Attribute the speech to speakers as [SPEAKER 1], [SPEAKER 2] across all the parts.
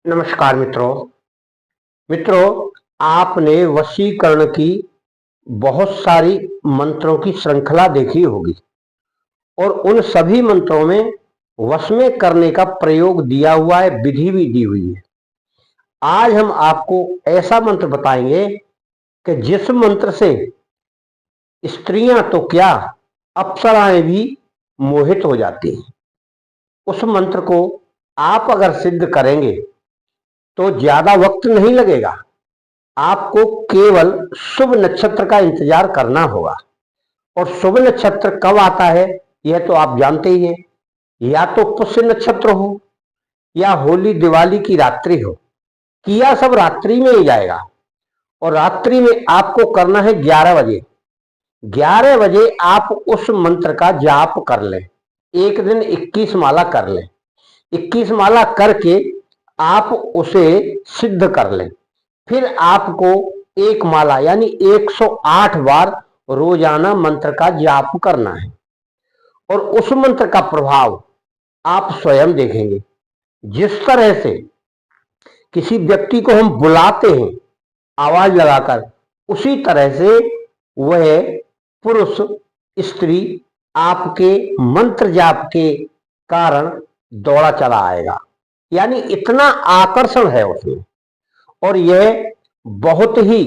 [SPEAKER 1] नमस्कार मित्रों। आपने वशीकरण की बहुत सारी मंत्रों की श्रृंखला देखी होगी और उन सभी मंत्रों में वश में करने का प्रयोग दिया हुआ है, विधि भी दी हुई है। आज हम आपको ऐसा मंत्र बताएंगे कि जिस मंत्र से स्त्रियां तो क्या, अप्सराएं भी मोहित हो जाती हैं। उस मंत्र को आप अगर सिद्ध करेंगे तो ज्यादा वक्त नहीं लगेगा। आपको केवल शुभ नक्षत्र का इंतजार करना होगा और शुभ नक्षत्र कब आता है यह तो आप जानते ही हैं। या तो पुष्य नक्षत्र हो या होली दिवाली की रात्रि हो, किया सब रात्रि में ही जाएगा। और रात्रि में आपको करना है 11 बजे। 11 बजे आप उस मंत्र का जाप कर लें। एक दिन 21 माला कर लें। 21 माला करके आप उसे सिद्ध कर लें। फिर आपको एक माला यानी 108 बार रोजाना मंत्र का जाप करना है और उस मंत्र का प्रभाव आप स्वयं देखेंगे। जिस तरह से किसी व्यक्ति को हम बुलाते हैं आवाज लगाकर, उसी तरह से वह पुरुष स्त्री आपके मंत्र जाप के कारण दौड़ा चला आएगा। यानी इतना आकर्षण है उसमें। और यह बहुत ही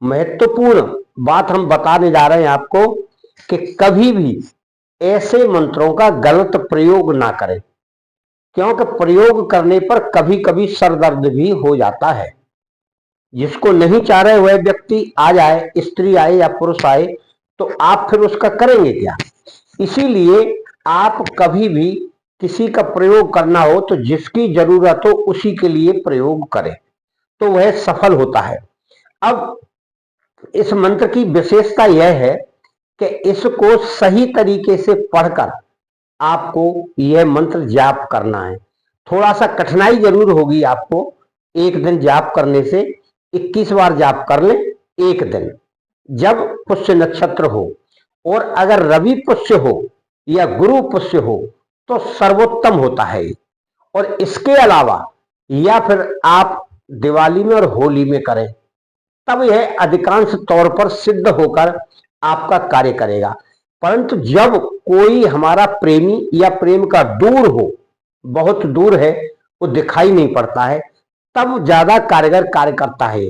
[SPEAKER 1] महत्वपूर्ण बात हम बताने जा रहे हैं आपको कि कभी भी ऐसे मंत्रों का गलत प्रयोग ना करें, क्योंकि प्रयोग करने पर कभी कभी सर दर्द भी हो जाता है। जिसको नहीं चाह रहे वह व्यक्ति आ जाए, स्त्री आए या पुरुष आए, तो आप फिर उसका करेंगे क्या। इसीलिए आप कभी भी किसी का प्रयोग करना हो तो जिसकी जरूरत हो उसी के लिए प्रयोग करें, तो वह सफल होता है। अब इस मंत्र की विशेषता यह है कि इसको सही तरीके से पढ़कर आपको यह मंत्र जाप करना है। थोड़ा सा कठिनाई जरूर होगी आपको। एक दिन जाप करने से 21 बार जाप कर लें एक दिन, जब पुष्य नक्षत्र हो। और अगर रवि पुष्य हो या गुरु पुष्य हो तो सर्वोत्तम होता है। और इसके अलावा या फिर आप दिवाली में और होली में करें, तब यह अधिकांश तौर पर सिद्ध होकर आपका कार्य करेगा। परंतु जब कोई हमारा प्रेमी या प्रेम का दूर हो, बहुत दूर है, वो दिखाई नहीं पड़ता है, तब ज्यादा कारगर कार्य करता है।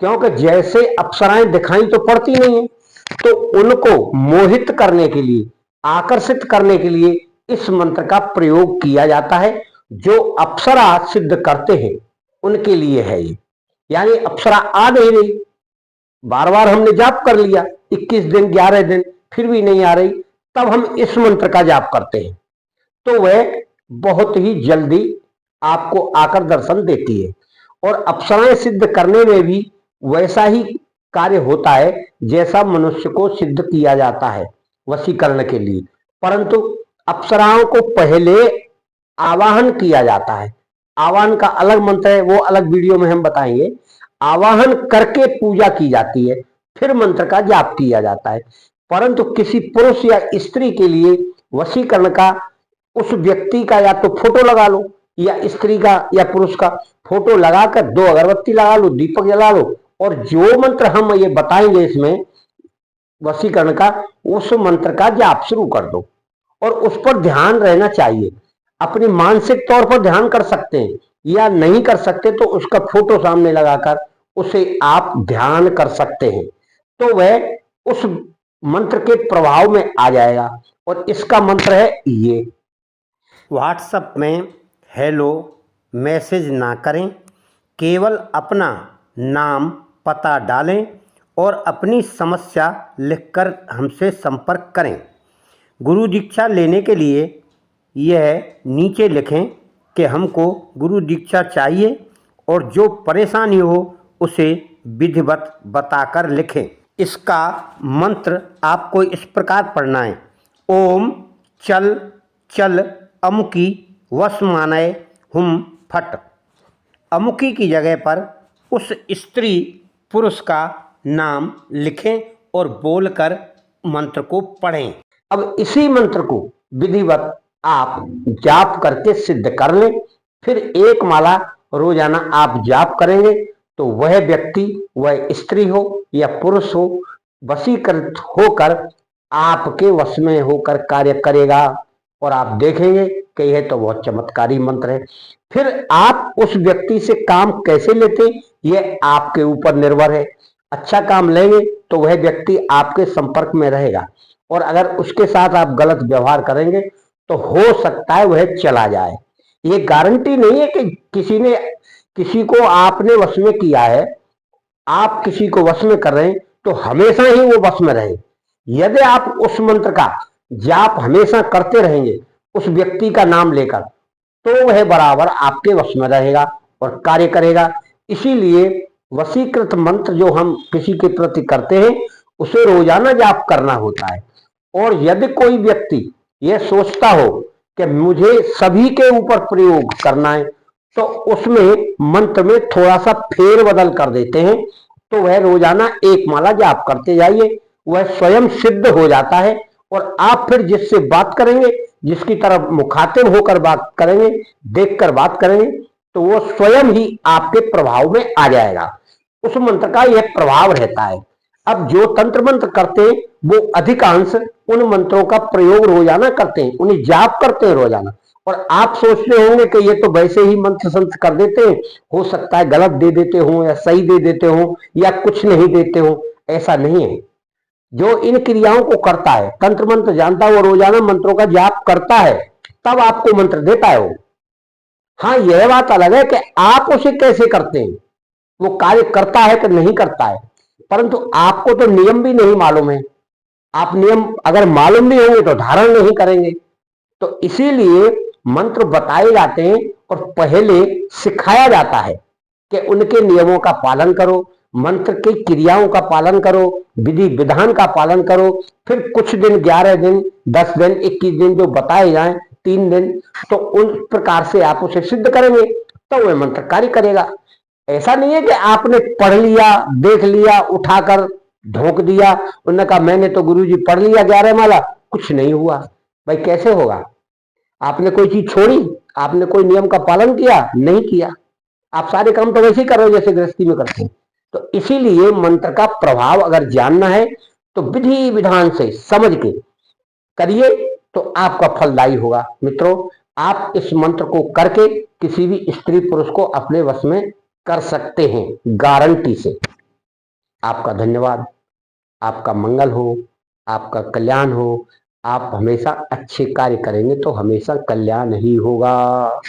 [SPEAKER 1] क्योंकि जैसे अप्सराएं दिखाई तो पड़ती नहीं है, तो उनको मोहित करने के लिए, आकर्षित करने के लिए इस मंत्र का प्रयोग किया जाता है। जो अप्सरा सिद्ध करते हैं उनके लिए है ये। यानी अप्सरा आ नहीं रही, बार बार हमने जाप कर लिया 21 दिन 11 दिन, फिर भी नहीं आ रही, तब हम इस मंत्र का जाप करते हैं तो वह बहुत ही जल्दी आपको आकर दर्शन देती है। और अप्सराएं सिद्ध करने में भी वैसा ही कार्य होता है जैसा मनुष्य को सिद्ध किया जाता है वशीकरण के लिए। परंतु अप्सराओं को पहले आवाहन किया जाता है। आवाहन का अलग मंत्र है, वो अलग वीडियो में हम बताएंगे। आवाहन करके पूजा की जाती है, फिर मंत्र का जाप किया जाता है। परंतु किसी पुरुष या स्त्री के लिए वशीकरण का, उस व्यक्ति का या तो फोटो लगा लो, या स्त्री का या पुरुष का फोटो लगाकर 2 अगरबत्ती लगा लो, दीपक जला लो, और जो मंत्र हम ये बताएंगे इसमें वशीकरण का, उस मंत्र का जाप शुरू कर दो। और उस पर ध्यान रहना चाहिए। अपनी मानसिक तौर पर ध्यान कर सकते हैं, या नहीं कर सकते तो उसका फोटो सामने लगाकर उसे आप ध्यान कर सकते हैं, तो वह उस मंत्र के प्रभाव में आ जाएगा। और इसका मंत्र है ये। व्हाट्सएप में हेलो मैसेज ना करें, केवल अपना नाम पता डालें और अपनी समस्या लिखकर हमसे संपर्क करें। गुरु दीक्षा लेने के लिए यह नीचे लिखें कि हमको गुरु दीक्षा चाहिए, और जो परेशानी हो उसे विधिवत बताकर लिखें। इसका मंत्र आपको इस प्रकार पढ़ना है। ओम चल चल अमुकी वश मानय हुम फट। अमुकी की जगह पर उस स्त्री पुरुष का नाम लिखें और बोलकर मंत्र को पढ़ें। अब इसी मंत्र को विधिवत आप जाप करके सिद्ध कर लें। फिर एक माला रोजाना आप जाप करेंगे तो वह व्यक्ति, वह स्त्री हो या पुरुष हो, वशीकृत होकर आपके वश में होकर कार्य करेगा। और आप देखेंगे कि यह तो बहुत चमत्कारी मंत्र है। फिर आप उस व्यक्ति से काम कैसे लेते, यह आपके ऊपर निर्भर है। अच्छा काम लेंगे तो वह व्यक्ति आपके संपर्क में रहेगा, और अगर उसके साथ आप गलत व्यवहार करेंगे तो हो सकता है वह चला जाए। ये गारंटी नहीं है कि किसी को आपने वश में किया है, आप किसी को वश में कर रहे हैं तो हमेशा ही वो वश में रहे। यदि आप उस मंत्र का जाप हमेशा करते रहेंगे उस व्यक्ति का नाम लेकर, तो वह बराबर आपके वश में रहेगा और कार्य करेगा। इसीलिए वशीकृत मंत्र जो हम किसी के प्रति करते हैं उसे रोजाना जाप करना होता है। और यदि कोई व्यक्ति यह सोचता हो कि मुझे सभी के ऊपर प्रयोग करना है, तो उसमें मंत्र में थोड़ा सा फेरबदल कर देते हैं। तो वह रोजाना एक माला जाप करते जाइए, वह स्वयं सिद्ध हो जाता है। और आप फिर जिससे बात करेंगे, जिसकी तरफ मुखातिब होकर बात करेंगे, देखकर बात करेंगे, तो वो स्वयं ही आपके प्रभाव में आ जाएगा। उस मंत्र का यह प्रभाव रहता है। अब जो तंत्र मंत्र करते हैं वो अधिकांश उन मंत्रों का प्रयोग रोजाना करते हैं, उन्हें जाप करते हैं रोजाना। और आप सोचते होंगे कि ये तो वैसे ही मंत्र संत कर देते हैं, हो सकता है गलत दे देते हो या सही दे देते हो या कुछ नहीं देते हो। ऐसा नहीं है। जो इन क्रियाओं को करता है, तंत्र मंत्र जानता है, वो रोजाना मंत्रों का जाप करता है, तब आपको मंत्र देता है वो। हाँ, यह बात अलग है कि आप उसे कैसे करते हैं, वो कार्य करता है कि नहीं करता है। परंतु आपको तो नियम भी नहीं मालूम है। आप नियम अगर मालूम भी होंगे तो धारण नहीं करेंगे। तो इसीलिए मंत्र बताए जाते हैं और पहले सिखाया जाता है कि उनके नियमों का पालन करो, मंत्र की क्रियाओं का पालन करो, विधि विधान का पालन करो। फिर कुछ दिन, 11 दिन, 10 दिन, 21 दिन जो बताए जाएं, 3 दिन, तो उन प्रकार से आप उसे सिद्ध करेंगे तो वह मंत्र कार्य करेगा। ऐसा नहीं है कि आपने पढ़ लिया, देख लिया, उठाकर ढोक दिया, उन्होंने कहा मैंने तो गुरुजी पढ़ लिया 11 माला, कुछ नहीं हुआ। भाई कैसे होगा? आपने कोई चीज छोड़ी, आपने कोई नियम का पालन किया? नहीं किया। आप सारे काम तो वैसे ही कर रहे हो जैसे गृहस्थी में करते हैं। तो इसीलिए मंत्र का प्रभाव अगर जानना है तो विधि विधान से समझ के करिए तो आपका फलदायी होगा। मित्रों, आप इस मंत्र को करके किसी भी स्त्री पुरुष को अपने वश में कर सकते हैं, गारंटी से। आपका धन्यवाद। आपका मंगल हो, आपका कल्याण हो। आप हमेशा अच्छे कार्य करेंगे तो हमेशा कल्याण ही होगा।